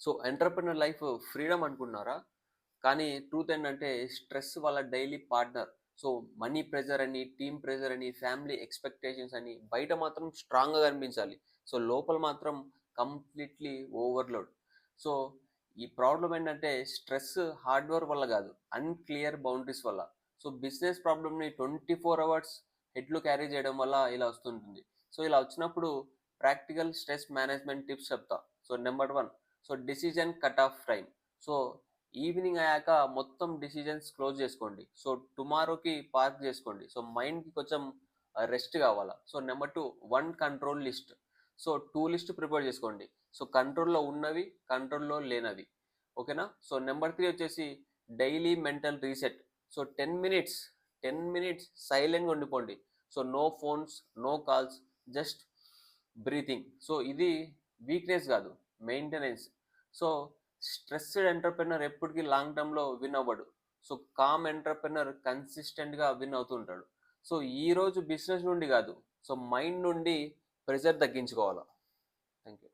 So entrepreneur life freedom అనుకుంటున్నారా? కానీ truth ఏంటంటే స్ట్రెస్ వాళ్ళ daily partner. So money pressure అని, టీమ్ ప్రెషర్ అని, ఫ్యామిలీ ఎక్స్‌పెక్టేషన్స్ అని బయట మాత్రం స్ట్రాంగ్‌గా కనిపించాలి. సో లోపల మాత్రం కంప్లీట్‌లీ ఓవర్‌లోడ్. సో ఈ ప్రాబ్లమ్ ఏంటంటే స్ట్రెస్ హార్డ్‌వేర్ వల్ల కాదు. అన్‌క్లియర్ బౌండరీస్ వల్ల. సో బిజినెస్ ప్రాబ్లమ్‌ని 24 అవర్స్ హెడ్‌లో క్యారీ చేయడం వల్ల ఇలా వస్తుంటుంది. సో ఇలా వచ్చినప్పుడు ప్రాక్టికల్ స్ట్రెస్ మేనేజ్‌మెంట్ టిప్స్ చెప్తా. So number 1, so decision cut off time. So evening అయ్యాక మొత్తం డిసిజన్స్ క్లోజ్ చేసుకోండి. సో టుమారోకి పార్క్ చేసుకోండి. సో మైండ్‌కి కొంచెం రెస్ట్ కావాలా. So number 2, one control list. So list prepare చేసుకోండి. సో కంట్రోల్‌లో ఉన్నవి, కంట్రోల్‌లో లేనవి. ఓకేనా? సో నంబర్ 3 వచ్చేసి daily mental reset. So 10 minutes సైలెంట్‌గా ఉండిపోండి. So no phones, no calls, just breathing. So ఇది వీక్‌నెస్ కాదు, మెయింటెనెన్స్. సో స్ట్రెస్డ్ ఎంటర్‌ప్రెన్యూర్ ఎప్పటికీ లాంగ్ టర్మ్‌లో విన్ అవ్వడు. సో కామ్ ఎంటర్‌ప్రెన్యూర్ కన్సిస్టెంట్‌గా విన్ అవుతూ ఉంటాడు. సో ఈరోజు బిజినెస్ నుండి కాదు, సో మైండ్ నుండి ప్రెషర్ తగ్గించుకోవాలా. Thank you.